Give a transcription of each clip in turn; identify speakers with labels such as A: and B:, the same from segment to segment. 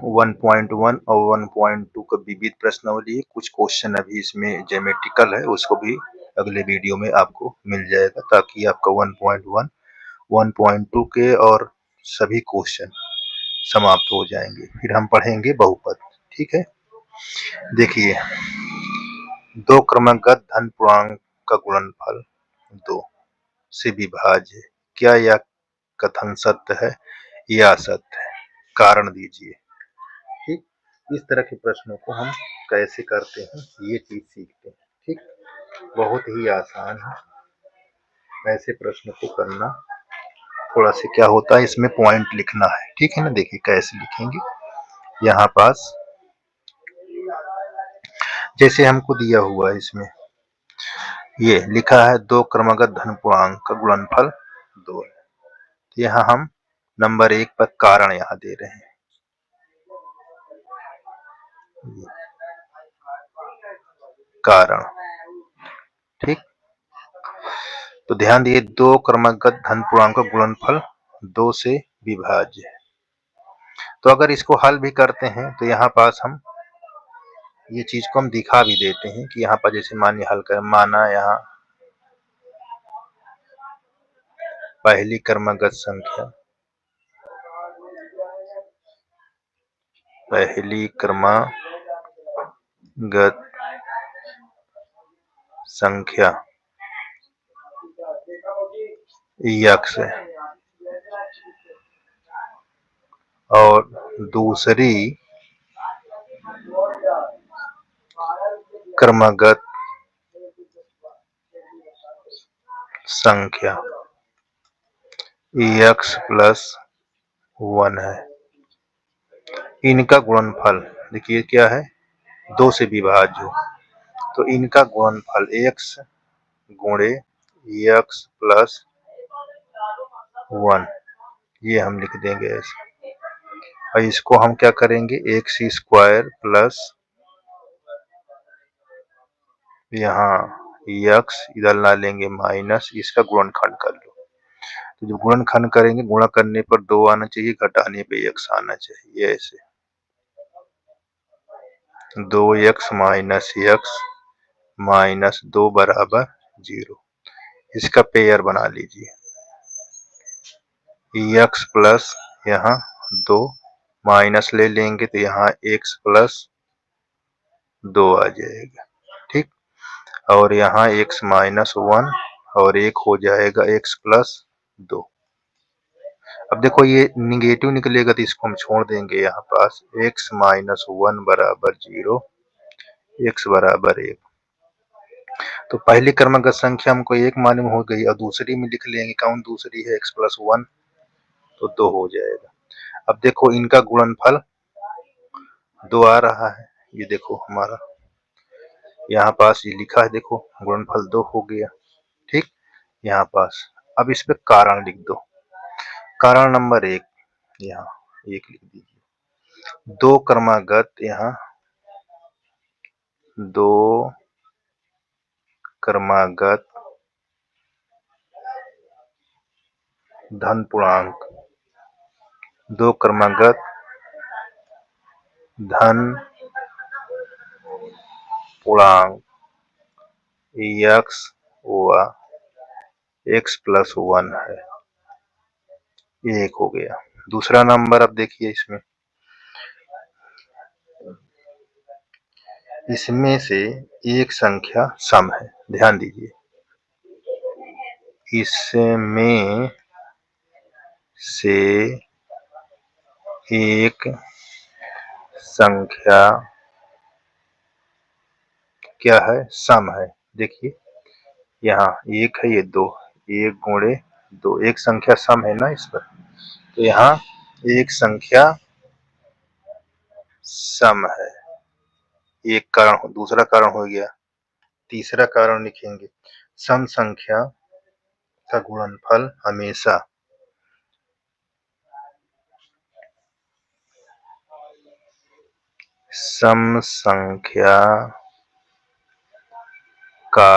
A: 1.1 और 1.2 का विविध प्रश्नावली है। कुछ क्वेश्चन अभी इसमें ज्योमेट्रिकल है, उसको भी अगले वीडियो में आपको मिल जाएगा, ताकि आपका 1.1, 1.2 के और सभी क्वेश्चन समाप्त हो जाएंगे। फिर हम पढ़ेंगे बहुपद। ठीक है, देखिए, दो क्रमागत धन पूर्णांक का गुणनफल 2 से विभाज्य, क्या यह कथन सत्य है या असत्य है? कारण दीजिए। ठीक, इस तरह के प्रश्नों को हम कैसे करते हैं ये चीज सीखते हैं। ठीक, बहुत ही आसान है। ऐसे प्रश्न को करना थोड़ा सा क्या होता है, इसमें पॉइंट लिखना है। ठीक है ना, देखिए कैसे लिखेंगे। यहाँ पास जैसे हमको दिया हुआ है, इसमें ये लिखा है दो क्रमागत धन पूर्णांक का गुणनफल 2 है। तो यहाँ हम नंबर 1 पर कारण यहाँ दे रहे हैं। कारण, ठीक, तो ध्यान दिए, दो क्रमागत धन पूर्णांक का गुणनफल 2 से विभाज्य है। तो अगर इसको हल भी करते हैं तो यहाँ पास हम ये चीज को हम दिखा भी देते हैं कि यहाँ पर जैसे मान्य हल कर, माना यहाँ पहली क्रमागत संख्या, पहली क्रमागत संख्या यक्स है और दूसरी क्रमागत संख्या x प्लस 1 है। इनका गुणनफल देखिए क्या है, 2 से विभाज्य हो, तो इनका गुणनफल x गुणे x प्लस 1, ये हम लिख देंगे ऐसे। और इसको हम क्या करेंगे, x स्क्वायर प्लस यहाँ x इधर ला लेंगे माइनस, इसका गुणनखंड कर लो। तो जब गुणनखंड करेंगे, गुणा करने पर 2 आना चाहिए, घटाने पे x आना चाहिए। ऐसे 2x माइनस x माइनस 2 बराबर 0। इसका पेयर बना लीजिए, x प्लस यहाँ 2 माइनस ले लेंगे तो यहाँ x प्लस 2 आ जाएगा। ठीक, और यहाँ x माइनस 1 और एक हो जाएगा x प्लस 2। अब देखो ये निगेटिव निकलेगा तो इसको हम छोड़ देंगे। यहाँ पास x माइनस 1 बराबर 0, x बराबर 1। तो पहली क्रमागत संख्या हमको 1 मालूम हो गई और दूसरी में लिख लेंगे, कौन दूसरी है, x प्लस 1, तो 2 हो जाएगा। अब देखो इनका गुणनफल 2 आ रहा है, ये देखो हमारा यहाँ पास ये लिखा है, देखो गुणनफल 2 हो गया। ठीक, यहाँ पास अब इस पे कारण लिख दो। कारण नंबर 1 यहाँ 1 लिख दीजिए। दो क्रमागत, यहाँ 2 क्रमागत धन पूर्णांक, 2 क्रमागत धन पूर्णांक x व x प्लस 1 है, ये 1 हो गया। दूसरा नंबर अब देखिए, इसमें से एक संख्या सम है। ध्यान दीजिए, इसमें से एक संख्या क्या है, सम है। देखिए यहाँ 1 है, ये 2, 1 गुणे 2, एक संख्या सम है ना इस पर, तो यहाँ एक संख्या सम है। एक कारण, दूसरा कारण हो गया। तीसरा कारण लिखेंगे, सम संख्या का गुणनफल हमेशा सम संख्या का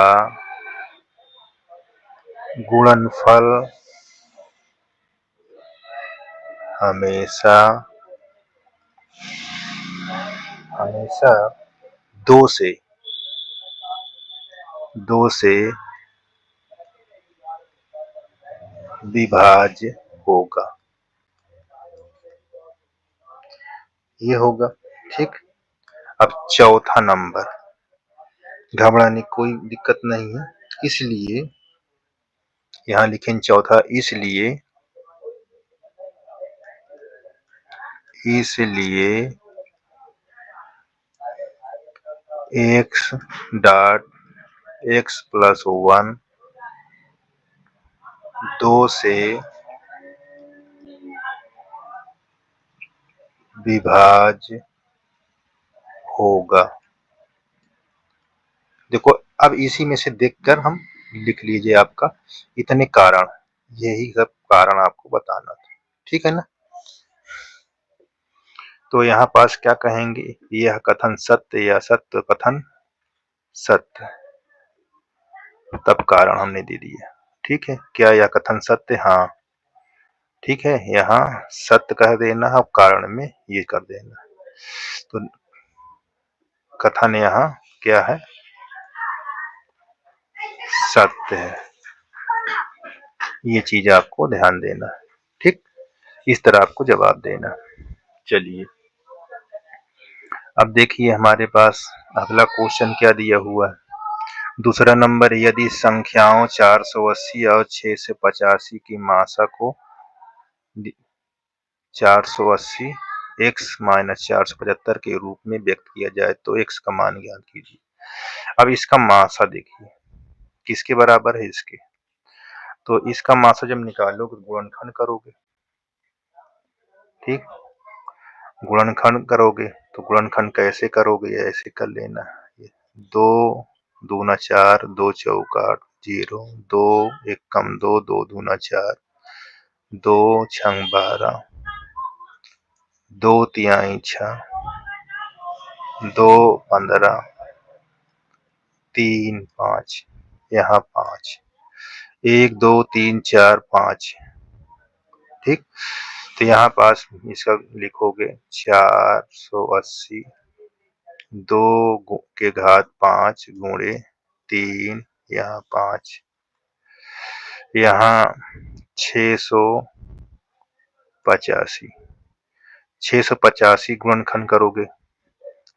A: गुणनफल हमेशा हमेशा दो से विभाज्य होगा, ये होगा। ठीक। अब चौथा नंबर, घबराने कोई दिक्कत नहीं है, इसलिए यहां लिखें चौथा, इसलिए x डॉट x प्लस 1 2 से विभाज्य होगा। देखो अब इसी में से देखकर हम लिख लीजिए आपका इतने कारण, यही सब कारण आपको बताना था, ठीक है ना। तो यहाँ पास क्या कहेंगे, यह कथन सत्य या सत्य कथन सत्य, तब कारण हमने दे दिया। ठीक है, क्या यह कथन सत्य, हाँ ठीक है, यहाँ सत्य कह देना, अब कारण में ये कर देना। तो कथन यहाँ क्या है, सत्य है, ये चीज आपको ध्यान देना। ठीक, इस तरह आपको जवाब देना। चलिए अब देखिए हमारे पास अगला क्वेश्चन क्या दिया हुआ है। दूसरा नंबर, यदि संख्याओं 480 और 685 की मासा को 480 x माइनस 475 के रूप में व्यक्त किया जाए तो x का मान ज्ञात कीजिए। अब इसका मासा देखिए किसके बराबर है, इसके। तो इसका मासा जब निकालोगे तो गुणनखंड करोगे, ठीक, गुणनखंड करोगे तो गुणनखंड कैसे करोगे, ऐसे कर लेना, 2 दूना 4, 2 चौका 0, 2 एक कम 2, 2 दूना 4, 2 छंग 12, 2 तिहाई 6, 2 15, 3 5, यहाँ 5, 1 2 3 4 5, ठीक। तो यहाँ पास इसका लिखोगे 480 2 के घात 5 गुणे 3, यहाँ 5, यहाँ 685 गुणनखंड करोगे,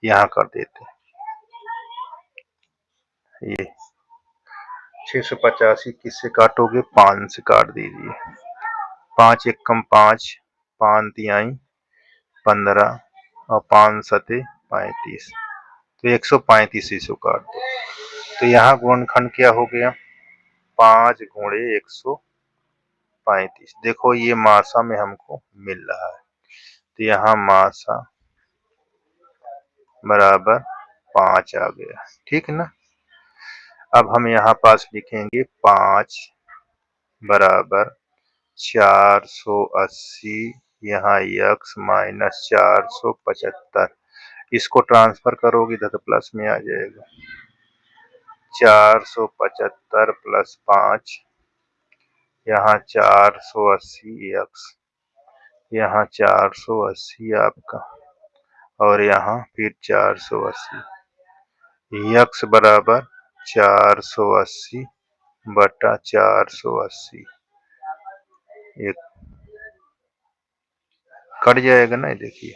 A: यहाँ कर देते ये 685 किससे काटोगे, 5 से काट दीजिए, 5 एक कम 5, 5 तिहाई 15 और 5 सते 35, तो 135 इसको काट दो। तो यहाँ गुणनखंड क्या हो गया, 5 गुणे 135। देखो ये मासा में हमको मिल रहा है, तो यहाँ मासा बराबर 5 आ गया, ठीक है ना। अब हम यहाँ पास लिखेंगे 5 बराबर 480, यहाँ x माइनस 475, इसको ट्रांसफर करोगे तो प्लस में आ जाएगा, 475 प्लस 5, यहाँ 480 x, यहाँ 480 आपका, और यहाँ फिर 480, x बराबर 480 बटा 480, एक कट जाएगा ना, देखिए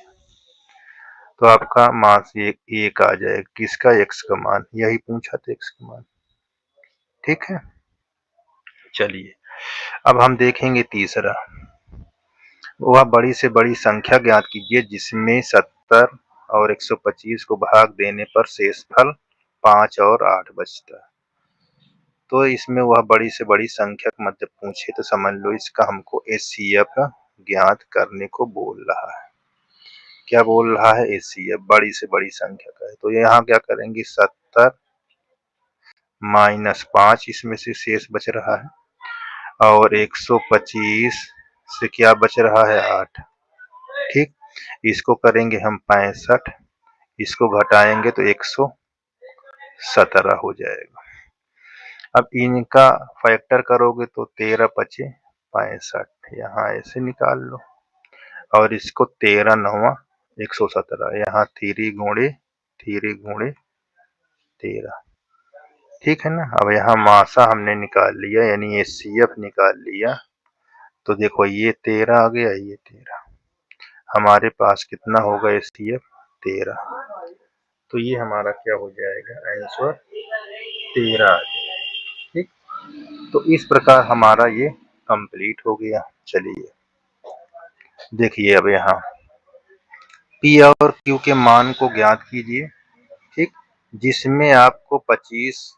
A: तो आपका मास एक आ जाएगा, किसका, x का मान, यही पूछा था x का मान, ठीक है। चलिए अब हम देखेंगे तीसरा, वह बड़ी से बड़ी संख्या ज्ञात कीजिए जिसमें 70 और 125 को भाग देने पर शेषफल 5 और 8 बचता है। तो इसमें वह बड़ी से बड़ी संख्या का मतलब पूछे तो समझ लो इसका हमको HCF ज्ञात करने को बोल रहा है। क्या बोल रहा है, HCF बड़ी से बड़ी संख्या का है। तो यहाँ क्या करेंगे, 70 माइनस 5 इसमें से शेष बच रहा है, और 125 से क्या बच रहा है, 8, ठीक। इसको करेंगे हम 65, इसको घटाएंगे तो 117 हो जाएगा। अब इनका फैक्टर करोगे तो 13 पचे 65, यहाँ ऐसे निकाल लो, और इसको 13 9 117, यहाँ 3 गुणे 13, ठीक है ना। अब यहाँ मासा हमने निकाल लिया, यानी HCF निकाल लिया, तो देखो ये 13 आ गया, ये 13, हमारे पास कितना होगा HCF 13, तो ये हमारा क्या हो जाएगा आंसर 13 आ जाएगा, ठीक। तो इस प्रकार हमारा ये कंप्लीट हो गया। चलिए देखिए अब यहाँ P और Q के मान को ज्ञात कीजिए, ठीक, जिसमें आपको 25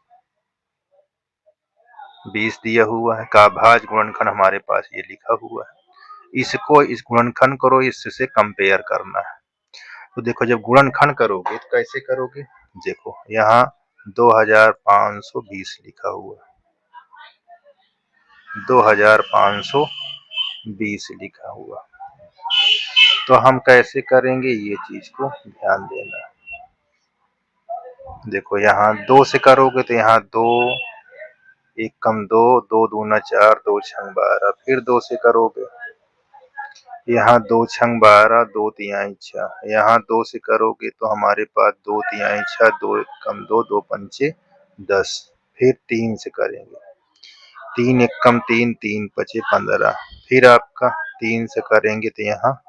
A: 20 दिया हुआ है का भाज्य गुणनखंड हमारे पास ये लिखा हुआ है, इसको इस गुणनखंड करो, इससे कंपेयर करना है। तो देखो जब गुणनखंड करोगे तो कैसे करोगे, देखो यहाँ 2520 लिखा हुआ है, 2520 लिखा हुआ, तो हम कैसे करेंगे ये चीज को ध्यान देना। देखो यहाँ 2 से करोगे तो यहाँ 2 1 कम 2, 2 दूना 4, 2 छंग 12, फिर 2 से करोगे, यहाँ 2 छंग 12, 2 तिहाई 6, यहाँ 2 से करोगे तो हमारे पास 2 तिहाई 6, 2 1 कम 2, 2 पंचे 10, फिर 3 से करेंगे, 3 1 कम 3, 3 पचे 15, फिर आपका 3 से करेंगे तो यहाँ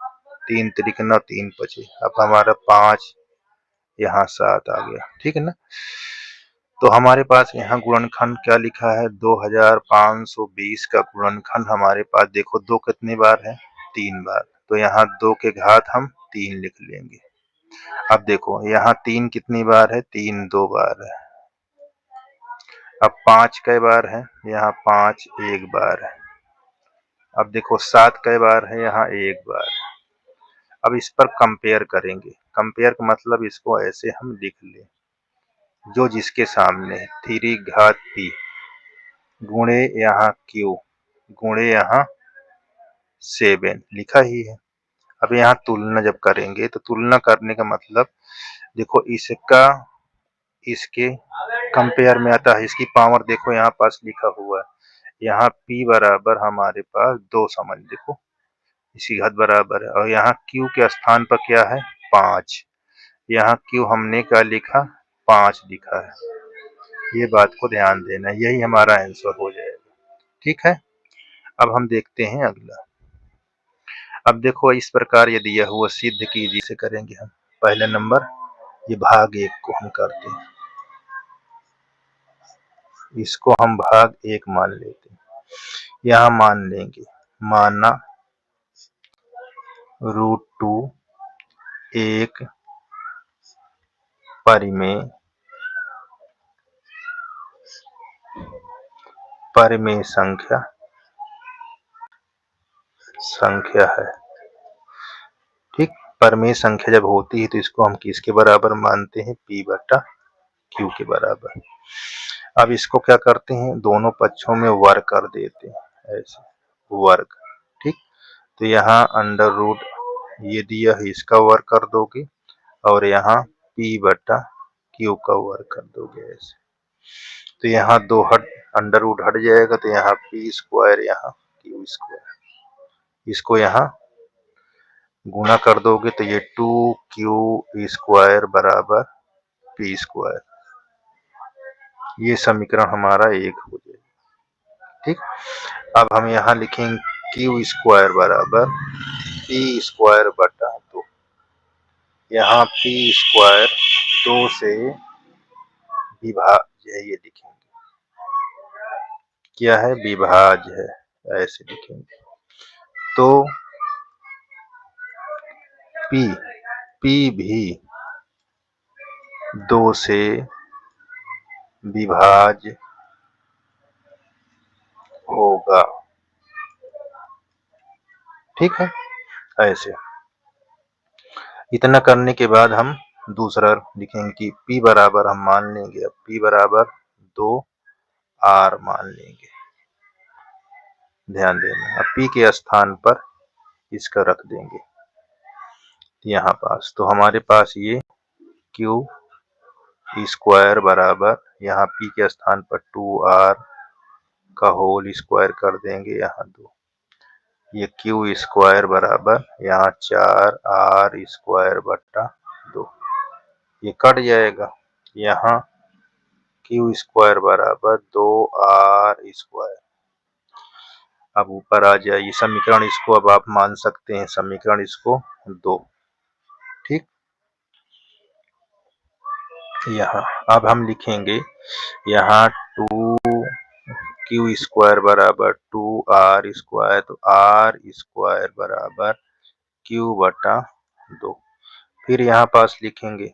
A: 3 त्रिक 9, 3 पचे, अब हमारा 5, यहाँ 7 आ गया, ठीक है ना। तो हमारे पास यहाँ गुणनखंड क्या लिखा है, 2520 का गुणनखंड हमारे पास देखो 2 कितनी बार है, 3 बार, तो यहाँ 2 के घात हम 3 लिख लेंगे। अब देखो यहाँ 3 कितनी बार है, 3 2 बार है। अब 5 कई बार है, यहाँ 5 1 बार है। अब देखो 7 कई बार है, यहाँ 1 बार है। अब इस पर कंपेयर करेंगे, कंपेयर का मतलब इसको ऐसे हम लिख लें, जो जिसके सामने 3 घात P गुणे यहाँ Q गुणे यहाँ 7 लिखा ही है। अब यहाँ तुलना जब करेंगे तो तुलना करने का मतलब देखो इसका इसके कंपेयर में आता है, इसकी पावर देखो यहाँ पास लिखा हुआ है, यहाँ P बराबर हमारे पास 2 समझ, देखो इसी घात बराबर है, और यहाँ Q के स्थान पर क्या है 5, यहाँ Q हमने क्या लिखा 5 लिखा है, ये बात को ध्यान देना, यही हमारा आंसर हो जाएगा, ठीक है। अब हम देखते हैं अगला। अब देखो इस प्रकार ये दिया हुआ सिद्ध कीजिए, से करेंगे हम पहले नंबर ये भाग 1 को हम करते हैं, इसको हम भाग 1 मान लेते हैं, यहाँ मान लेंगे, माना √2 एक परिमेय संख्या है, ठीक। परिमेय संख्या जब होती है तो इसको हम किसके बराबर मानते हैं, P बटा Q के बराबर। अब इसको क्या करते हैं, दोनों पक्षों में वर्ग कर देते हैं, ऐसे वर्ग, ठीक। तो यहाँ अंडर रूट ये दिया है, इसका वर्ग कर दोगे, और यहाँ P बटा Q का वर्ग कर दोगे ऐसे, तो यहाँ 2 अंडर रूट हट जाएगा, तो यहाँ P स्क्वायर, यहाँ Q स्क्वायर, इसको यहाँ गुणा कर दोगे तो ये 2Q स्क्वायर बराबर P स्क्वायर, ये समीकरण हमारा 1 हो जाएगा, ठीक। अब हम यहाँ लिखेंगे Q स्क्वायर बराबर P स्क्वायर बटा 2, यहाँ P स्क्वायर 2 से विभाज्य है, ये लिखेंगे क्या है, विभाज्य है, ऐसे लिखेंगे। तो P भी 2 से विभाज्य होगा, ठीक है, ऐसे। इतना करने के बाद हम दूसरा लिखेंगे कि P बराबर हम मान लेंगे, अब P बराबर 2R मान लेंगे, ध्यान देना। अब P के स्थान पर इसका रख देंगे यहाँ पास, तो हमारे पास ये Q स्क्वायर बराबर यहाँ P के स्थान पर 2R का होल स्क्वायर कर देंगे, यहाँ 2, ये क्यू स्क्वायर बराबर यहाँ 4r² ये कट जाएगा। यहाँ क्यू स्क्वायर बराबर 2r²। अब ऊपर आ जाइए समीकरण, इसको अब आप मान सकते हैं समीकरण इसको 2। ठीक, यहाँ अब हम लिखेंगे यहाँ 2q² बराबर 2r², तो r² बराबर q/2। फिर यहाँ पास लिखेंगे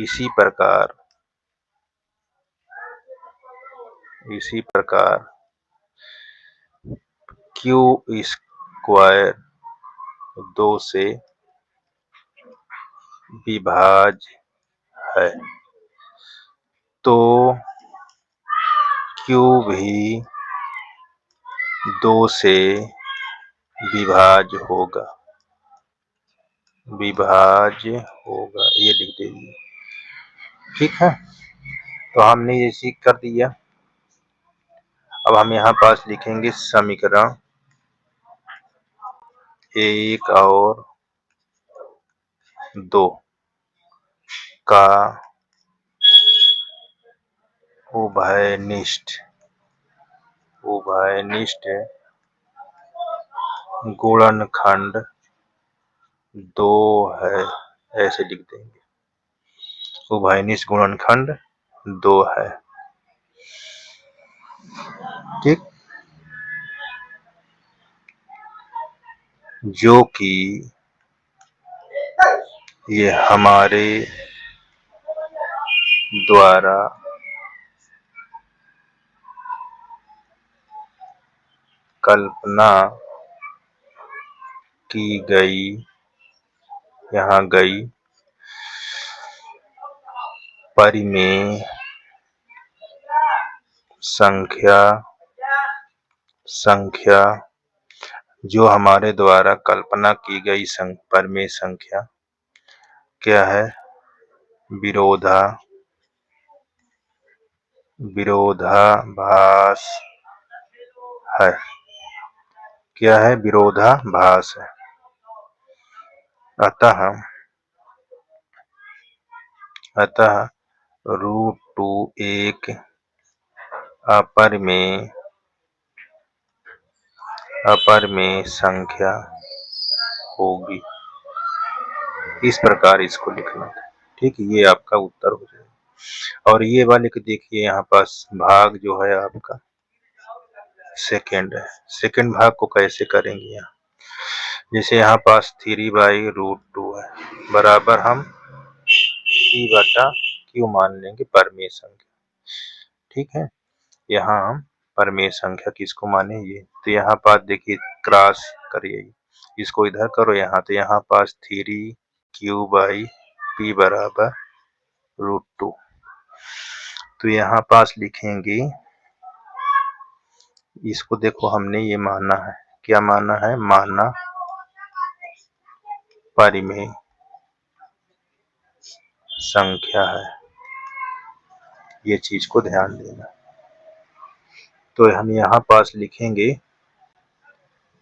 A: इसी प्रकार q² 2 से विभाज्य है, तो q भी 2 से विभाज्य होगा, ये लिख दीजिए। ठीक है, तो हमने ये सीख कर दिया। अब हम यहाँ पास लिखेंगे समीकरण 1 और 2 का उभयनिष्ठ गुणनखंड 2 है, ऐसे लिख देंगे। उभयनिष्ठ गुणनखंड 2 है। ठीक, जो कि ये हमारे द्वारा कल्पना की गई, यहाँ गई परिमेय संख्या, जो हमारे द्वारा कल्पना की गई परिमेय संख्या क्या है? विरोधाभास है। क्या है? विरोधाभास है। अतः √2 एक अपरिमेय संख्या होगी। इस प्रकार इसको लिखना था। ठीक, ये आपका उत्तर हो जाएगा। और ये वाले को देखिए, यहाँ पास भाग जो है आपका सेकेंड है। सेकेंड भाग को कैसे करेंगे? यहाँ जैसे यहाँ पास 3/√2 है, बराबर हम p/q मान लेंगे परिमेय संख्या। ठीक है, यहाँ हम परिमेय संख्या किसको माने? ये। तो यहाँ पास देखिए, क्रॉस करिए, इसको इधर करो यहाँ, तो यहाँ पास 3q/p बराबर √2। तो यहाँ पास लिखेंगे, इसको देखो हमने ये माना है, क्या माना है? माना परिमेय संख्या है। ये चीज को ध्यान देना। तो हम यहाँ पास लिखेंगे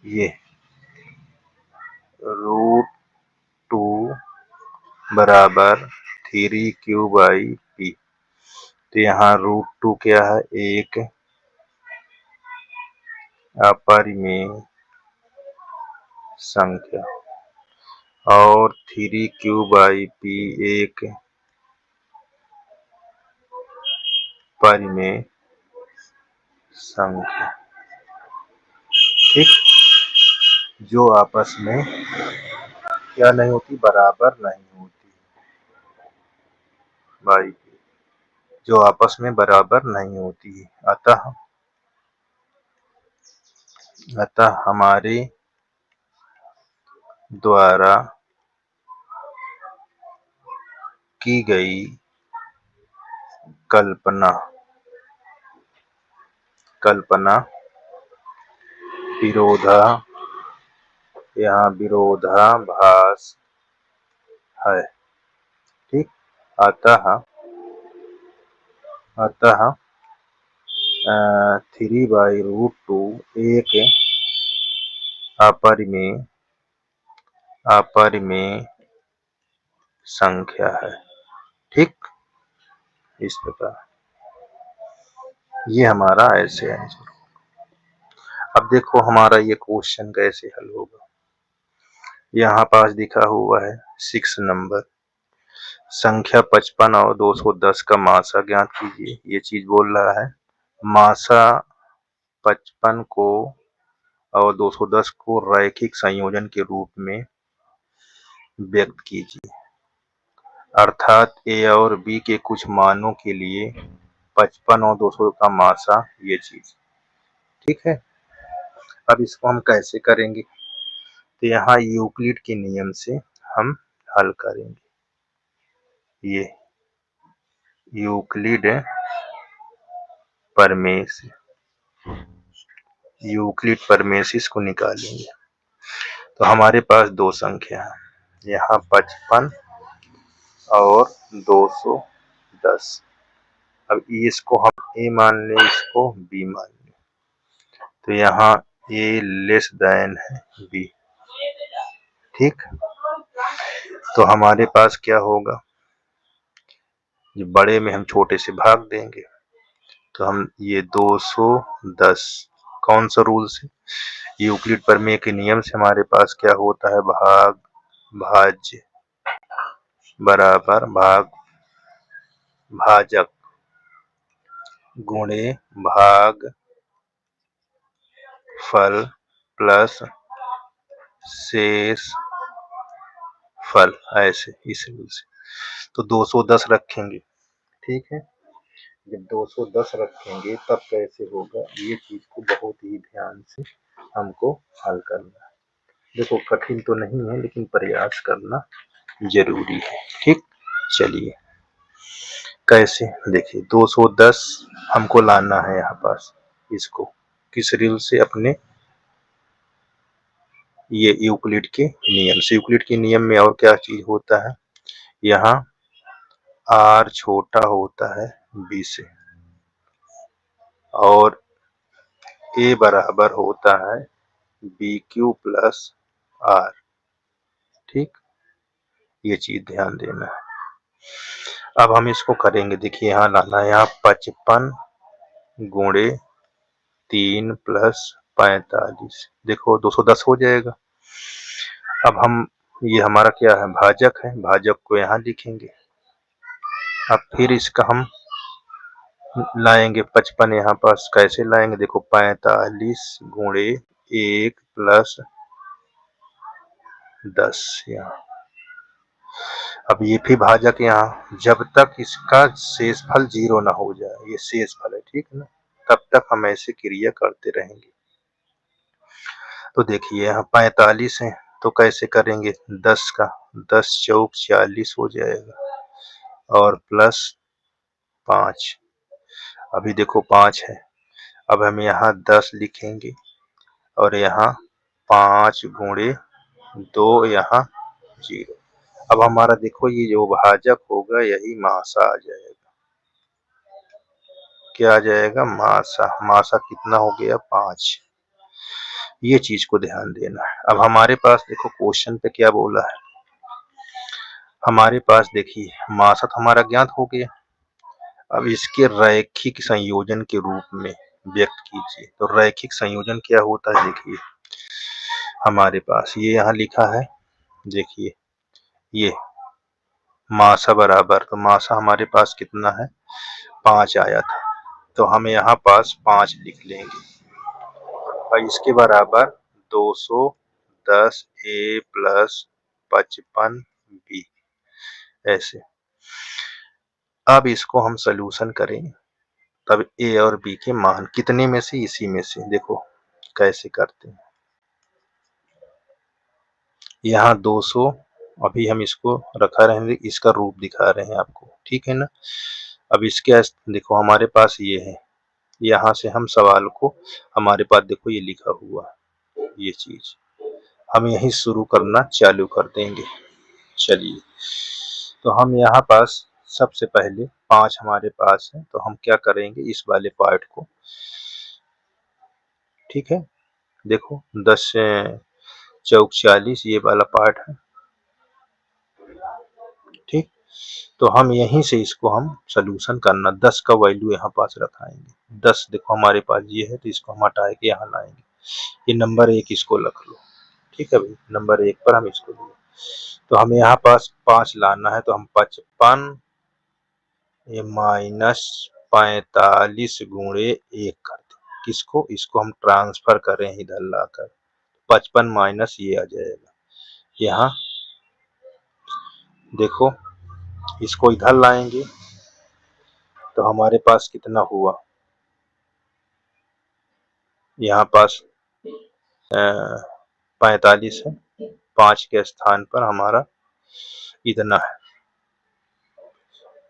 A: ये √2 बराबर 3q/p। तो यहाँ √2 क्या है? एक अपरिमेय संख्या, और 3q/p एक परिमेय संख्या। ठीक, जो आपस में क्या नहीं होती? बराबर नहीं होती भाई, जो आपस में बराबर नहीं होती है। अतः हमारे द्वारा की गई कल्पना विरोधाभास है। ठीक, अतः 3/√2 एक अपरिमेय संख्या है। ठीक, इस प्रकार ये हमारा ऐसे आंसर। अब देखो हमारा ये क्वेश्चन कैसे हल होगा। यहाँ पास दिखा हुआ है 6 नंबर, संख्या 55 और 210 का मासा ज्ञात कीजिए। ये चीज बोल रहा है मासा 55 को और 210 को रैखिक संयोजन के रूप में व्यक्त कीजिए, अर्थात ए और बी के कुछ मानों के लिए 55 और 200 का मासा ये चीज। ठीक है, अब इसको हम कैसे करेंगे, तो यहाँ यूक्लिड के नियम से हम हल करेंगे। ये यूक्लिड परमेसिस को निकालेंगे तो हमारे पास दो संख्या है, यहाँ 55 और 210। अब इसको हम ए मान लें, इसको बी मान लें, तो यहाँ ए लेस देन है बी। ठीक, तो हमारे पास क्या होगा, ये बड़े में हम छोटे से भाग देंगे, तो हम ये 210 कौन सा रूल से, यूक्लिड प्रमेय के नियम से हमारे पास क्या होता है, भाग भाज्य बराबर भाग भाजक गुणे भाग फल प्लस शेष फल, ऐसे इस रूल से। तो 210 रखेंगे। ठीक है, जब 210 रखेंगे तब कैसे होगा, ये चीज को बहुत ही ध्यान से हमको हल करना है। देखो कठिन तो नहीं है लेकिन प्रयास करना जरूरी है। ठीक, चलिए कैसे देखिए, 210 हमको लाना है यहाँ पास, इसको किस रूल से, अपने ये यूक्लिड के नियम से। यूक्लिड के नियम में और क्या चीज होता है, यहाँ आर छोटा होता है बी से और ए बराबर होता है बी क्यू प्लस आर। ठीक, ये चीज ध्यान देना है। अब हम इसको करेंगे, देखिए यहाँ लाना है, यहाँ 55 गुणे 3 प्लस 45, देखो 210 हो जाएगा। अब हम ये हमारा क्या है, भाजक है, भाजक को यहाँ लिखेंगे। अब फिर इसका हम लाएंगे 55 यहाँ पास, कैसे लाएंगे, देखो 45 गुणे 1 प्लस 10 यहाँ। अब ये भी भाजक यहाँ, जब तक इसका शेषफल 0 ना हो जाए, ये शेषफल है, ठीक है ना, तब तक हम ऐसे क्रिया करते रहेंगे। तो देखिए यहाँ 45 है, तो कैसे करेंगे, 10 का 10 चौक 40 हो जाएगा और प्लस 5, अभी देखो 5 है, अब हम यहाँ 10 लिखेंगे और यहाँ 5 गुणे 2 यहाँ 0। अब हमारा देखो ये जो भाजक होगा यही मासा आ जाएगा। क्या आ जाएगा, मासा। मासा कितना हो गया, 5। ये चीज को ध्यान देना है। अब हमारे पास देखो क्वेश्चन पे क्या बोला है, हमारे पास देखिए मासा तो हमारा ज्ञात हो गया, अब इसके रैखिक संयोजन के रूप में व्यक्त कीजिए। तो रैखिक संयोजन क्या होता है, देखिए हमारे पास ये यहाँ लिखा है, देखिए ये मासा बराबर, तो मासा हमारे पास कितना है, 5 आया था, तो हम यहाँ पास 5 लिख लेंगे और इसके बराबर 210 ए प्लस 55 बी, ऐसे। अब इसको हम सलूशन करें, तब ए और बी के मान कितने में से, इसी में से, देखो कैसे करते हैं। यहाँ 200, अभी हम इसको रखा रहेंगे, इसका रूप दिखा रहे हैं आपको, ठीक है ना। अब इसके देखो हमारे पास ये है, यहाँ से हम सवाल को, हमारे पास देखो ये लिखा हुआ है, ये चीज हम यही शुरू करना चालू कर देंगे। चलिए, तो हम यहाँ पास सबसे पहले 5 हमारे पास है, तो हम क्या करेंगे, इस वाले पार्ट को, ठीक है, देखो 10 चौक 40 ये वाला पार्ट है। ठीक, तो हम यहीं से इसको हम सोल्यूशन करना 10 का वैल्यू यहाँ पास रखाएंगे। 10 देखो हमारे पास ये है, तो इसको हम हटा के यहाँ लाएंगे। ये नंबर 1 इसको रख लो। ठीक है भाई, नंबर 1 पर हम इसको लिए, तो हमें यहाँ पास 5 लाना है, तो हम 55 ये माइनस 45 गुणे 1 कर दें। किसको? इसको हम ट्रांसफर करें इधर लाकर, 55 माइनस ये आ जाएगा। यहाँ देखो इसको इधर लाएंगे तो हमारे पास कितना हुआ, यहाँ पास 45 है, 5 के स्थान पर हमारा इतना है।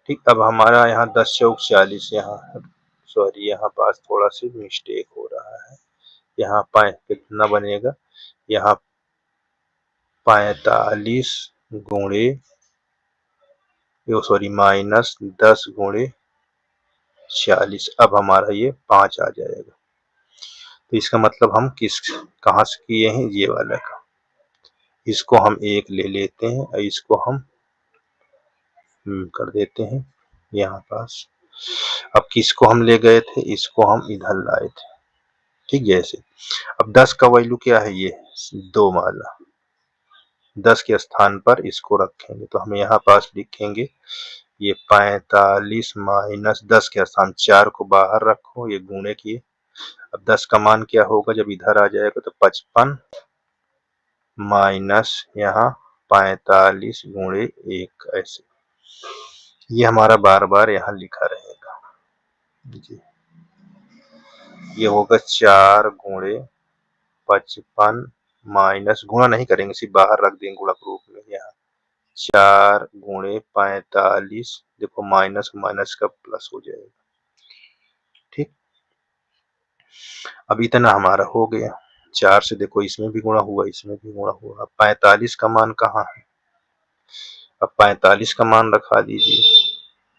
A: ठीक, अब हमारा यहाँ 10 चौक 40, यहाँ सॉरी यहाँ पास थोड़ा सी मिस्टेक हो रहा है। यहाँ कितना बनेगा, यहाँ 45 गुणे सॉरी माइनस 10 गुणे 40। अब हमारा ये 5 आ जाएगा। तो इसका मतलब हम कहाँ से किए हैं, ये वाला का। इसको हम 1 ले लेते हैं और इसको हम कर देते हैं यहाँ पास। अब किसको हम ले गए थे, इसको हम इधर लाए थे। ठीक, जैसे अब 10 का वैल्यू क्या है, ये 2 वाला, 10 के स्थान पर इसको रखेंगे, तो हम यहाँ पास लिखेंगे ये 45 माइनस 10 के स्थान 4 को बाहर रखो, ये गुणे किए। अब 10 का मान क्या होगा जब इधर आ जाएगा, तो 55 माइनस यहाँ 45 गुणे 1, ऐसे ये हमारा बार बार यहाँ लिखा रहेगा जी। ये होगा 4 गुणे 55 माइनस, गुणा नहीं करेंगे, सिर्फ बाहर रख देंगे गुणक रूप में। यहाँ 4 गुणे 45, देखो माइनस माइनस का प्लस हो जाएगा। ठीक, अब इतना हमारा हो गया। 4 से देखो इसमें भी गुणा हुआ, इसमें भी गुणा हुआ। अब 45 का मान कहाँ है, अब 45 का मान रखा दीजिए।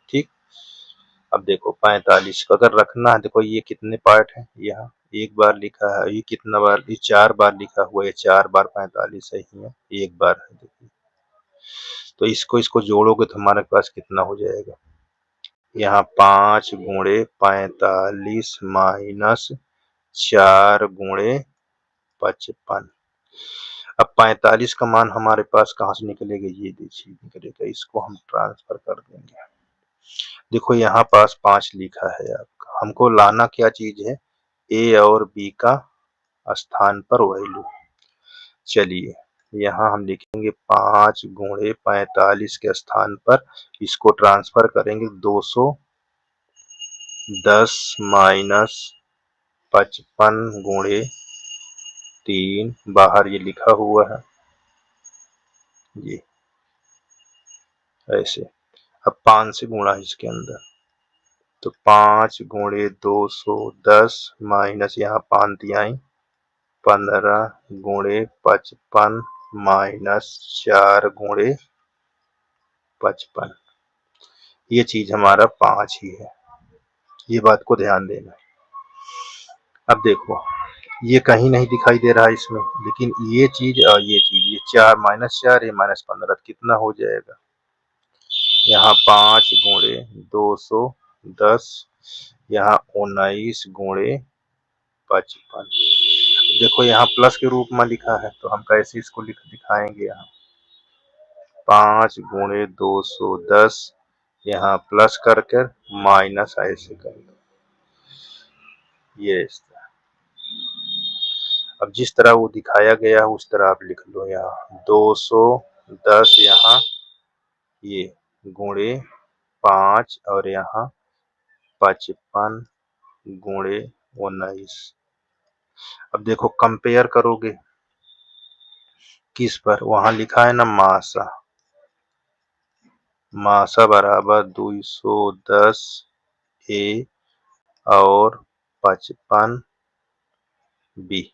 A: ठीक, अब देखो 45 को अगर रखना है, देखो ये कितने पार्ट है, यहाँ 1 बार लिखा है, ये कितना बार, ये 4 बार लिखा हुआ है, 4 बार 45 सही है, 1 बार है। देखिए, तो इसको जोड़ोगे तो हमारे पास कितना हो जाएगा, यहाँ 5 गुणे 45 माइनस 4 गुणे 55। अब 45 का मान हमारे पास कहाँ से निकलेगा, ये देखिए निकलेगा, इसको हम ट्रांसफर कर देंगे। देखो यहाँ पास 5 लिखा है आपका, हमको लाना क्या चीज है, ए और बी का स्थान पर वैल्यू। चलिए यहाँ हम लिखेंगे 5 गुणे 45 के स्थान पर इसको ट्रांसफर करेंगे 210 माइनस 55 गुणे 3, बाहर ये लिखा हुआ है ये ऐसे। अब 5 से गुणा इसके अंदर, तो 5 गुणे 210 माइनस यहाँ 5 दिया 15 गुणे 55 माइनस 4 गुणे 55, ये चीज हमारा 5 ही है, ये बात को ध्यान देना। अब देखो ये कहीं नहीं दिखाई दे रहा है इसमें, लेकिन ये चीज और ये चीज, ये 4 माइनस 4 ये माइनस 15 कितना हो जाएगा, यहाँ 5 गुणे 210, यहाँ 19 गुणे 55। देखो यहाँ प्लस के रूप में लिखा है, तो हम कैसे इसको दिखाएंगे, यहाँ 5 गुणे 210, यहाँ प्लस कर कर माइनस ऐसे कर दो, ये इस तरह। अब जिस तरह वो दिखाया गया है उस तरह आप लिख लो, यहाँ 210 यहाँ ये गुणे 5 और यहाँ 55 गुणे 19। अब देखो कंपेयर करोगे किस पर, वहां लिखा है ना मासा, मासा बराबर 210 ए और 55 बी।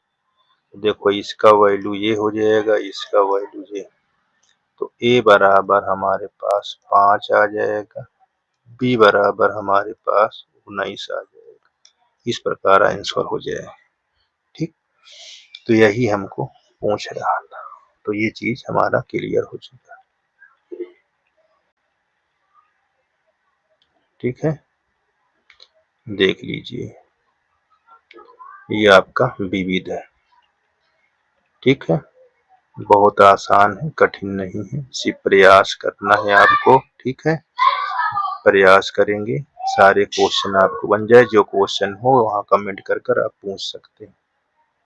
A: देखो इसका वैल्यू ये हो जाएगा, इसका वैल्यू ये, तो ए बराबर हमारे पास 5 आ जाएगा, बी बराबर हमारे पास 19 आ जाएगा। इस प्रकार आंसर हो जाए। ठीक, तो यही हमको पूछ रहा था। तो ये चीज हमारा क्लियर हो चुका है। ठीक है, देख लीजिए, ये आपका विविध है। ठीक है, बहुत आसान है, कठिन नहीं है, सिर्फ प्रयास करना है आपको। ठीक है, प्रयास करेंगे सारे क्वेश्चन आपको बन जाए। जो क्वेश्चन हो वहाँ कमेंट कर आप पूछ सकते हैं।